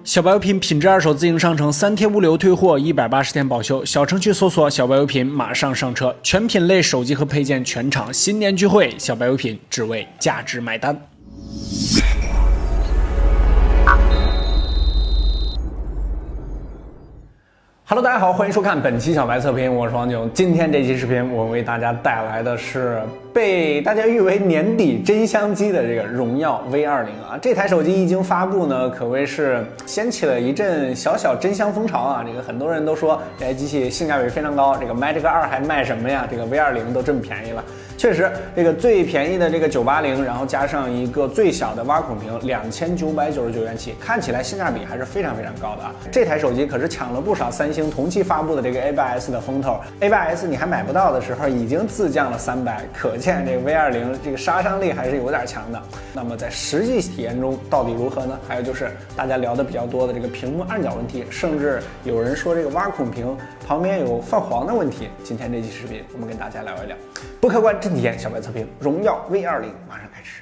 小白油品品质二手自行商城3天物流退货，180天保修。小程序搜索小白油品，马上上车。全品类手机和配件全场新年聚会，小白油品只为价值买单。Hello， 大家好，欢迎收看本期小白测评，我是王炯。今天这期视频，我为大家带来的是被大家誉为年底真香机的这个荣耀 V20啊。这台手机一经发布呢，可谓是掀起了一阵小小真香风潮啊。这个很多人都说这台机器性价比非常高，这个卖这个2还卖什么呀？这个 V20都这么便宜了。确实，这个最便宜的这个980，然后加上一个最小的挖孔屏，2999元起，看起来性价比还是非常高的啊。这台手机可是抢了不少三星同期发布的这个 A8S 的风头 ，A8S 你还买不到的时候，已经自降了300，可见这个 V20这个杀伤力还是有点强的。那么在实际体验中到底如何呢？还有就是大家聊的比较多的这个屏幕暗角问题，甚至有人说这个挖孔屏旁边有泛黄的问题。今天这期视频我们跟大家聊一聊。不客观真体验，小白测评，荣耀 V20马上开始。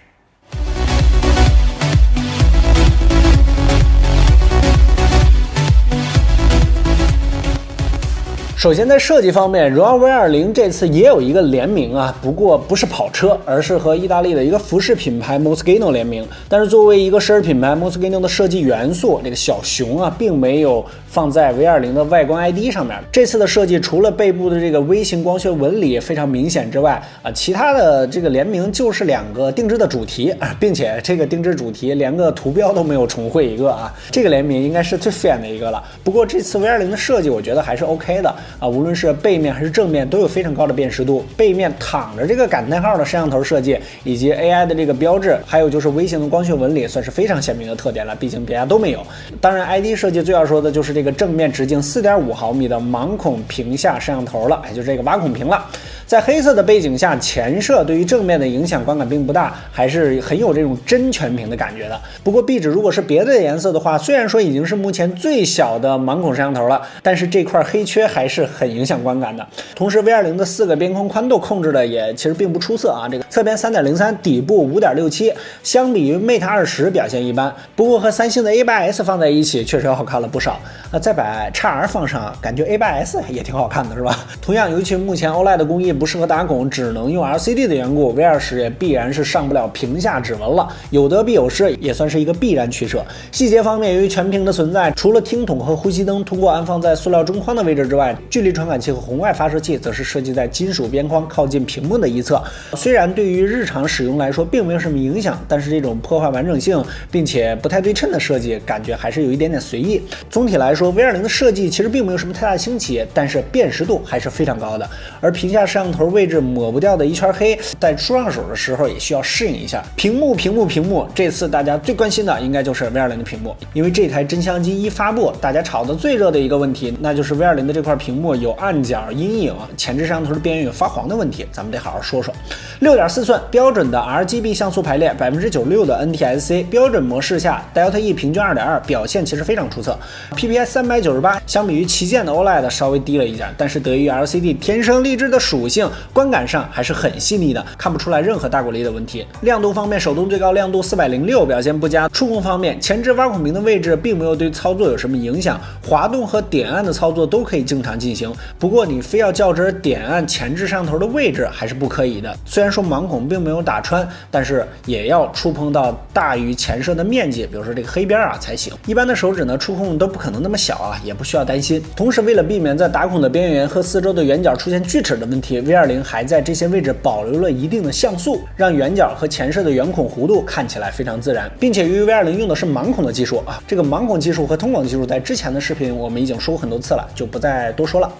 首先在设计方面，荣耀 V20这次也有一个联名啊，不过不是跑车，而是和意大利的一个服饰品牌 Moschino 联名。但是作为一个奢侈品牌 Moschino 的设计元素，这个小熊啊，并没有放在 V20的外观 ID 上面。这次的设计除了背部的这个微型光学纹理非常明显之外啊，其他的这个联名就是2个定制的主题啊，并且这个定制主题连个图标都没有重绘一个啊，这个联名应该是最敷衍的一个了。不过这次 V20的设计我觉得还是 OK 的。无论是背面还是正面都有非常高的辨识度。背面躺着这个感叹号的摄像头设计，以及 AI 的这个标志，还有就是微型的光学纹理，算是非常鲜明的特点了。毕竟别家都没有。当然 ，ID 设计最要说的就是这个正面直径4.5毫米的盲孔屏下摄像头了，也就是这个挖孔屏了。在黑色的背景下，前摄对于正面的影响观感并不大，还是很有这种真全屏的感觉的。不过壁纸如果是别的颜色的话，虽然说已经是目前最小的盲孔摄像头了，但是这块黑缺还是很影响观感的。同时 V20的4个边框宽度控制的也其实并不出色啊，这个侧边 3.03， 底部 5.67， 相比于 Mate 20表现一般。不过和三星的 A8S 放在一起确实要好看了不少。再把 XR 放上，感觉 A8S 也挺好看的是吧？同样，尤其目前 OLED 的工艺不适合打孔，只能用 LCD 的缘故， V20也必然是上不了屏下指纹了，有得必有失，也算是一个必然取舍。细节方面，由于全屏的存在，除了听筒和呼吸灯通过安放在塑料中框的位置之外，距离传感器和红外发射器则是设计在金属边框靠近屏幕的一侧。虽然对于日常使用来说并没有什么影响，但是这种破坏完整性并且不太对称的设计，感觉还是有一点点随意。总体来说 ，V20的设计其实并没有什么太大新奇，但是辨识度还是非常高的。而屏下摄像头位置抹不掉的一圈黑，在出上手的时候也需要适应一下。屏幕，这次大家最关心的应该就是 V20的屏幕，因为这台真香机一发布，大家吵得最热的一个问题，那就是 V20的这块屏幕有暗角阴影，前置摄像头的边缘有发黄的问题，咱们得好好说说。6.4寸标准的 RGB 像素排列，96%的 NTSC 标准模式下 Delta E 平均 2.2， 表现其实非常出色。PPI 398相比于旗舰的 OLED 稍微低了一点，但是得益于 LCD 天生丽质的属性，观感上还是很细腻的，看不出来任何大过力的问题。亮度方面，手动最高亮度406，表现不佳。触控方面，前置挖孔屏的位置并没有对操作有什么影响，滑动和点按的操作都可以正常进行。不过你非要较真点按前置摄像头的位置还是不可以的。虽然说盲孔并没有打穿，但是也要触碰到大于前摄的面积，比如说这个黑边啊才行。一般的手指呢，触控都不可能那么小啊，也不需要担心。同时为了避免在打孔的边缘和四周的圆角出现锯齿的问题， V20还在这些位置保留了一定的像素，让圆角和前摄的圆孔弧度看起来非常自然。并且由于 V20用的是盲孔的技术啊，这个盲孔技术和通广技术在之前的视频我们已经说过很多次了，就不再多说了。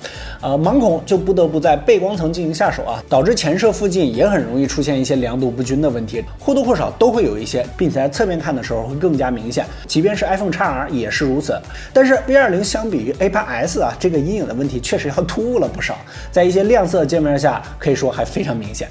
盲孔就不得不在背光层进行下手啊，导致前摄附近也很容易出现一些亮度不均的问题，或多或少都会有一些，并且在侧面看的时候会更加明显。即便是 iPhone XR 也是如此。但是 V20相比于 A8S 啊，这个阴影的问题确实要突兀了不少，在一些亮色界面下可以说还非常明显。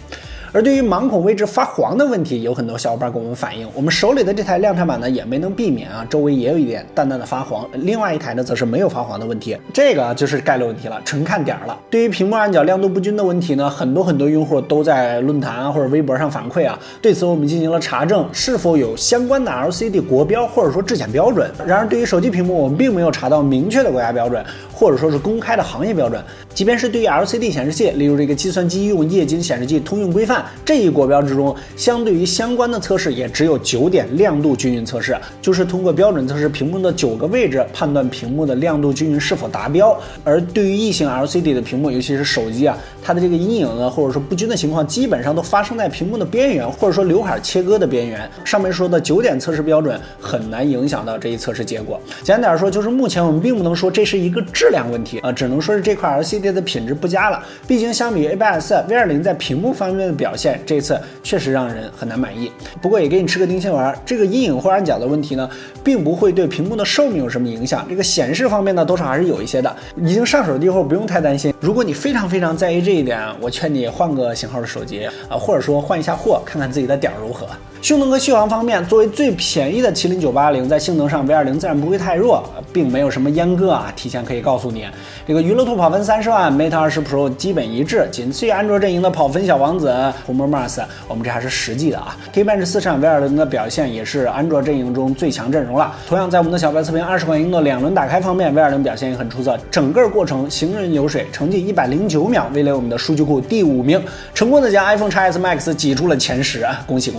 而对于盲孔位置发黄的问题，有很多小伙伴跟我们反映，我们手里的这台量产版呢也没能避免啊，周围也有一点淡淡的发黄，另外一台呢则是没有发黄的问题，这个就是概率问题了，纯看点了。对于屏幕暗角亮度不均的问题呢，很多用户都在论坛或者微博上反馈啊，对此我们进行了查证，是否有相关的 LCD 国标或者说质检标准。然而对于手机屏幕，我们并没有查到明确的国家标准，或者说是公开的行业标准。即便是对于 LCD 显示器，例如这个计算机用液晶显示器通用规范这一国标之中，相对于相关的测试也只有9点亮度均匀测试，就是通过标准测试屏幕的9个位置，判断屏幕的亮度均匀是否达标。而对于异形 LCD 的屏幕，尤其是手机啊，它的这个阴影呢，或者说不均的情况，基本上都发生在屏幕的边缘，或者说刘海切割的边缘。上面说的9点测试标准很难影响到这一测试结果。简单点说，就是目前我们并不能说这是一个质量问题只能说是这块 LCD 的品质不佳了。毕竟相比于 A8S V20 在屏幕方面的表现，这次确实让人很难满意。不过也给你吃个定心丸，这个阴影或暗角的问题呢，并不会对屏幕的寿命有什么影响。这个显示方面呢，多少还是有一些的。已经上手的后不用太担心。如果你非常在意这一点，我劝你换个型号的手机或者说换一下货，看看自己的点如何。性能和续航方面，作为最便宜的麒麟980，在性能上 V20 自然不会太弱，并没有什么阉割啊。提前可以告诉你，这个娱乐兔跑分30万 ，Mate 20 Pro 基本一致，仅次于安卓阵营的跑分小王子 Honor Mars。我们这还是实际的啊。Geekbench 40V20的表现也是安卓阵营中最强阵容了。同样在我们的小白测评20块英的2轮打开方面 ，V20 表现也很出色，整个过程行人流水，成绩109秒，位列我们的数据库第5名，成功的将 iPhone XS Max 挤出了前10啊！恭喜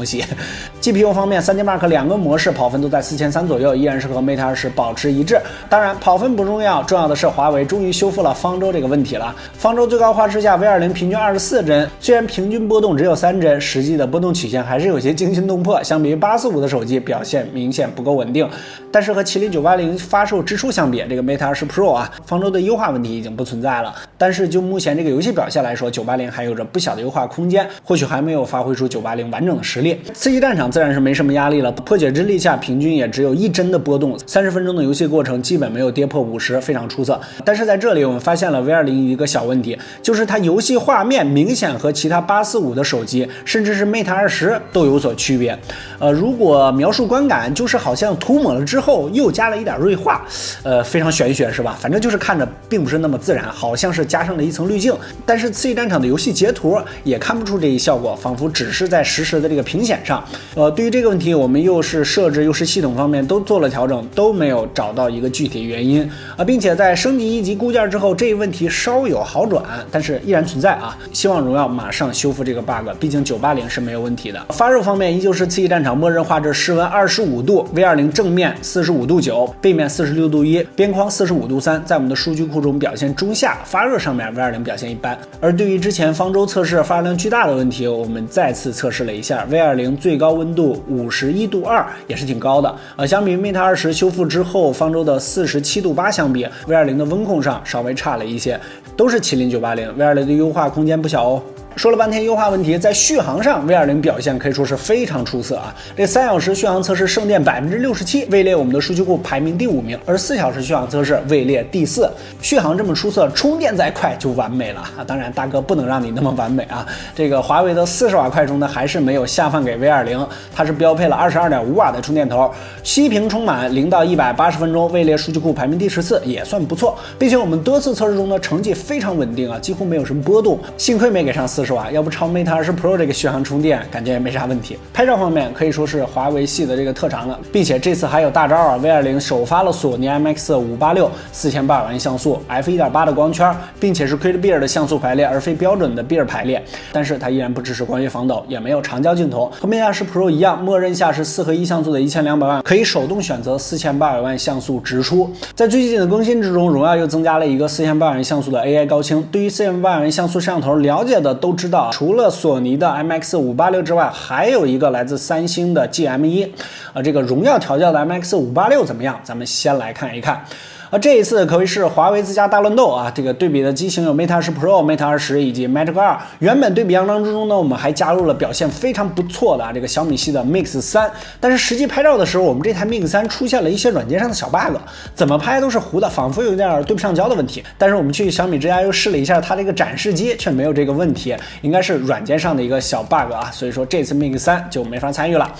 ！GPU 方面，3D Mark 2个模式跑分都在4300左右，依然是和 Mate 20保持一致。当然，跑分不重要，重要的是华为终于修复了方舟这个问题了。方舟最高画质下 V20 平均24帧，虽然平均波动只有3帧，实际的波动曲线还是有些惊心动魄。相比于845的手机，表现明显不够稳定。但是和麒麟980发售之初相比，这个 Mate 20 Pro 啊，方舟的优化问题已经不存在了。但是就目前这个游戏表现来说，980还有着不小的优化空间，或许还没有发挥出980完整的实力。刺激战场自然是没什么压力了，破解之力下平均也只有1帧的波动，30分钟的游戏过程基本没有跌破50，非常出色。但是在这里我们发现了 V20 一个小问题，就是它游戏画面明显和其他845的手机，甚至是 Mate 20都有所区别。如果描述观感，就是好像涂抹了之后又加了一点锐化，非常玄学是吧？反正就是看着并不是那么自然，好像是加上了一层滤镜。但是刺激战场的游戏截图也看不出这一效果，仿佛只是在实时的这个屏显上。对于这个问题，我们又是设置又是系统方面都做了调整，都没有找到一个具体原因并且在升级1级固件之后，这一问题稍有好转，但是依然存在啊。希望荣耀马上修复这个 bug， 毕竟980是没有问题的。发热方面依旧是刺激战场默认画质室温25度 ，V20 正面45度9，背面46度1，边框45度3，在我们的数据库中表现中下。发热上面 V20 表现一般。而对于之前方舟测试发热量巨大的问题，我们再次测试了一下 V20 最高温度51度2，也是挺高的。相比于 Mate 20修复之后方舟的47度8相比 ，V20 的温控上稍微差了一些，都是麒麟980 ，V20 的优化空间不小哦。说了半天优化问题，在续航上 V20 表现可以说是非常出色啊！这3小时续航测试剩电67%，位列我们的数据库排名第5名，而4小时续航测试位列第4。续航这么出色，充电再快就完美了啊！当然，大哥不能让你那么完美啊！这个华为的40瓦快充呢，还是没有下放给 V20，它是标配了22.5瓦的充电头，息屏充满0到180分钟，位列数据库排名第14，也算不错。并且我们多次测试中的成绩非常稳定啊，几乎没有什么波动，幸亏没给上40瓦，要不超 Mate 20 Pro 这个续航充电感觉也没啥问题。拍照方面可以说是华为系的这个特长了，并且这次还有大招啊 ！V20 首发了索尼 IMX586 4800万像素 f1.8 的光圈，并且是 Crate Beer 的像素排列，而非标准的 Beer 排列。但是它依然不支持光学防抖，也没有长焦镜头，和 Mate 20 Pro 一样，默认下是4合1像素的1200万，可以手动选择4800万像素直出。在最近的更新之中，荣耀又增加了一个4800万像素的 AI 高清。对于4800万像素摄像头了解的都知道，除了索尼的 IMX586 之外，还有一个来自三星的 GM1。这个荣耀调教的 IMX586 怎么样？咱们先来看一看。这一次可谓是华为自家大乱斗啊！这个对比的机型有 Mate 20 Pro、Mate 20以及 Magic 2。原本对比样张之中呢，我们还加入了表现非常不错的这个小米系的 Mix 3，但是实际拍照的时候，我们这台 Mix 3出现了一些软件上的小 bug， 怎么拍都是糊的，仿佛有点对不上焦的问题。但是我们去小米之家又试了一下它这个展示机，却没有这个问题，应该是软件上的一个小 bug 啊。所以说这次 Mix 3就没法参与了。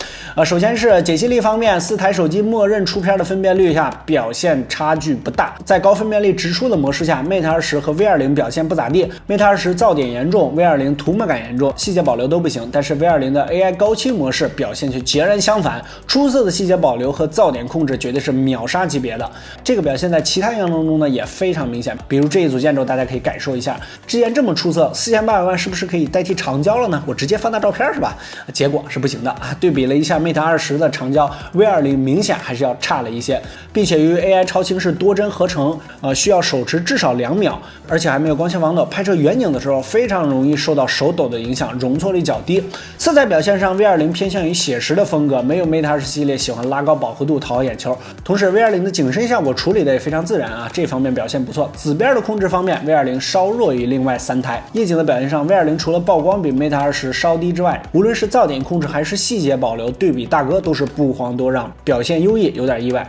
首先是解析力方面，4台手机默认出片的分辨率下表现差距不大，在高分辨率直出的模式下 ，Mate 20和 V20 表现不咋地。Mate 20噪点严重 ，V20 涂抹感严重，细节保留都不行。但是 V20 的 AI 高清模式表现却截然相反，出色的细节保留和噪点控制绝对是秒杀级别的。这个表现在其他样张中呢也非常明显，比如这一组建筑，大家可以感受一下，之前这么出色，4800万是不是可以代替长焦了呢？我直接放大照片是吧？结果是不行的啊！对比了一下 Mate 20的长焦 ，V20 明显还是要差了一些，并且由于 AI 超清是多帧合成，需要手持至少2秒，而且还没有光线防抖，拍摄远景的时候非常容易受到手抖的影响，容错率较低。色彩表现上 ，V20 偏向于写实的风格，没有 Mate 20系列喜欢拉高饱和度讨好眼球。同时 ，V20 的景深效果处理的也非常自然啊，这方面表现不错。紫边的控制方面 ，V20 稍弱于另外3台。夜景的表现上 ，V20 除了曝光比 Mate 20稍低之外，无论是噪点控制还是细节保留，对比大哥都是不遑多让，表现优异，有点意外。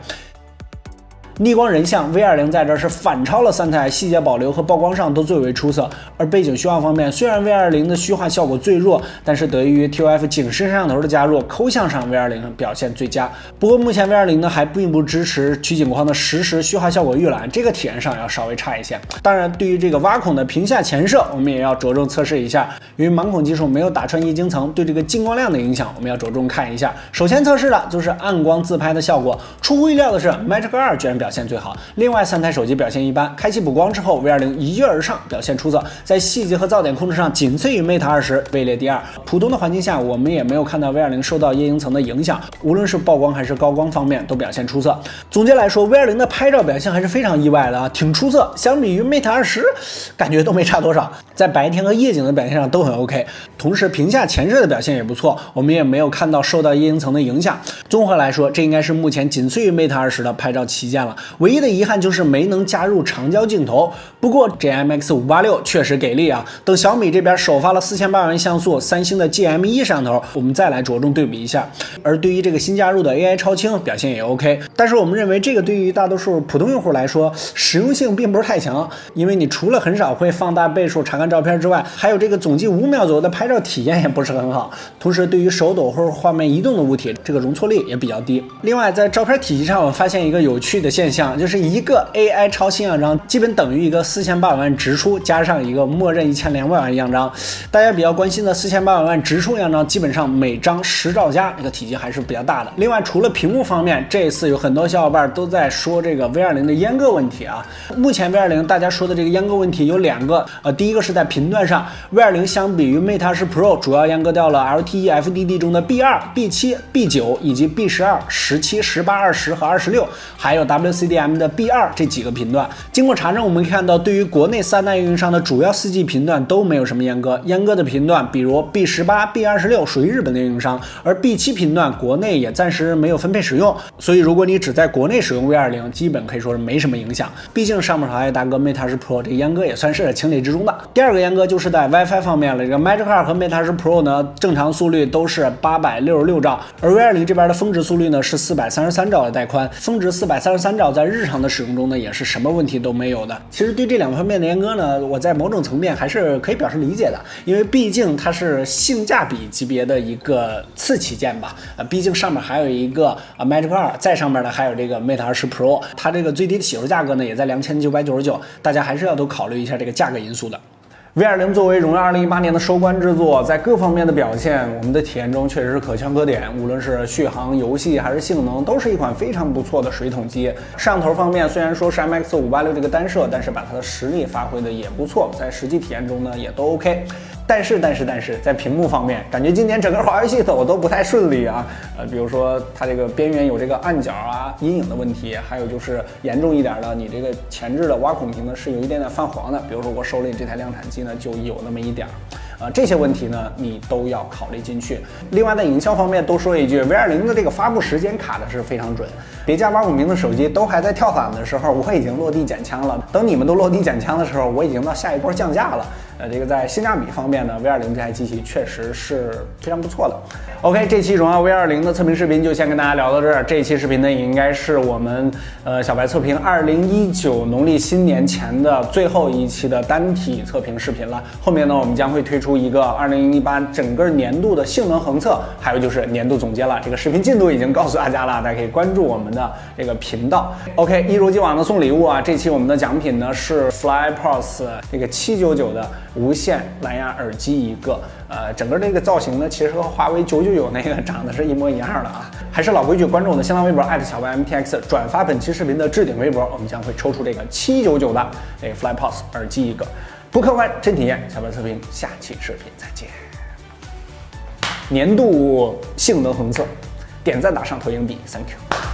逆光人像 V20 在这是反超了3台，细节保留和曝光上都最为出色。而背景虚化方面，虽然 V20 的虚化效果最弱，但是得益于 TOF 景深摄像头的加入，抠像上 V20 表现最佳。不过目前 V20 呢还并不支持取景框的实时虚化效果预览，这个体验上要稍微差一些。当然，对于这个挖孔的屏下前摄，我们也要着重测试一下。由于盲孔技术没有打穿液晶层，对这个进光量的影响，我们要着重看一下。首先测试的就是暗光自拍的效果，出乎意料的是 Magic 2居然表现最好，另外3台手机表现一般。开启补光之后 ，V20 一跃而上，表现出色，在细节和噪点控制上仅次于 Mate 20，位列第2。普通的环境下，我们也没有看到 V20 受到液晶层的影响，无论是曝光还是高光方面都表现出色。总结来说 ，V20 的拍照表现还是非常意外的啊，挺出色。相比于 Mate 20，感觉都没差多少，在白天和夜景的表现上都很 OK。同时，屏下前摄的表现也不错，我们也没有看到受到液晶层的影响。综合来说，这应该是目前仅次于 Mate 20的拍照旗舰了。唯一的遗憾就是没能加入长焦镜头，不过 GMX586 确实给力啊！等小米这边首发了4800万像素三星的 GM1 摄像头，我们再来着重对比一下。而对于这个新加入的 AI 超清表现也 OK， 但是我们认为这个对于大多数普通用户来说实用性并不是太强，因为你除了很少会放大倍数查看照片之外，还有这个总计5秒左右的拍照体验也不是很好。同时，对于手抖或者画面移动的物体，这个容错率也比较低。另外，在照片体系上，我发现一个有趣的现象，就是一个 AI 超清样张基本等于一个4800万直出加上一个默认1200万样张。大家比较关心的4800万直出样张，基本上每张10兆加，这个体积还是比较大的。另外，除了屏幕方面，这一次有很多小伙伴都在说这个 V20 的阉割问题啊。目前 V20 大家说的这个阉割问题有2个，第一个是在频段上 ，V20 相比于 Mate 20 Pro 主要阉割掉了 LTE FDD 中的 B2、B7、B9以及 B12、17、18、20和26，还有 WCDM 的 B2这几个频段。经过查证，我们可以看到，对于国内3大运营商的主要4G 频段都没有什么阉割，阉割的频段比如 B18、B26属于日本的运营商，而 B7频段国内也暂时没有分配使用，所以如果你只在国内使用 V20， 基本可以说是没什么影响。毕竟上面还大哥 Mate 20 Pro 这个阉割也算是情理之中的。第二个阉割就是在 WiFi 方面了，这个 Magic 2和 Mate 20 Pro 呢，正常速率都是866兆，而 V20 这边的峰值速率呢是433兆的带宽，峰值433兆在日常的使用中呢也是什么问题都没有的。其实对这2方面的阉割呢，我在某种层面还是可以表示理解的，因为毕竟它是性价比级别的一个次旗舰吧，毕竟上面还有一个Magic 2，在上面呢还有这个 Mate 20 Pro， 它这个最低的起售价格呢也在2999，大家还是要都考虑一下这个价格因素的。V20 作为荣耀2018年的收官之作，在各方面的表现，我们的体验中确实是可圈可点。无论是续航、游戏还是性能，都是一款非常不错的水桶机。摄像头方面，虽然说是 MX586 这个单摄，但是把它的实力发挥的也不错，在实际体验中呢也都 OK。但是，在屏幕方面，感觉今年整个华为系统都不太顺利啊。比如说它这个边缘有这个暗角啊、阴影的问题，还有就是严重一点的，你这个前置的挖孔屏呢是有一点点泛黄的。比如说我手里这台量产机呢就有那么一点。这些问题呢你都要考虑进去。另外在营销方面多说一句 ，V20的这个发布时间卡的是非常准。别家850的手机都还在跳伞的时候，我已经落地捡枪了。等你们都落地捡枪的时候，我已经到下一波降价了。这个在性价比方面呢 ，V20这台机器确实是非常不错的。OK， 这期荣耀 V20的测评视频就先跟大家聊到这儿。这一期视频呢，也应该是我们小白测评2019农历新年前的最后一期的单体测评视频了。后面呢，我们将会推出一个2018整个年度的性能横测，还有就是年度总结了。这个视频进度已经告诉大家了，大家可以关注我们的这个频道。OK， 一如既往的送礼物啊，这期我们的奖品呢是 FlyPros 这个799的无线蓝牙耳机一个。整个这个造型呢，其实和华为999那个长得是一模一样的啊。还是老规矩，关注我的新浪微博小白 MTX， 转发本期视频的置顶微博，我们将会抽出这个799的这个 FlyPros 耳机一个。不客观真体验，小白测评，下期视频再见。年度性能横测，点赞打赏投硬币 ，Thank you。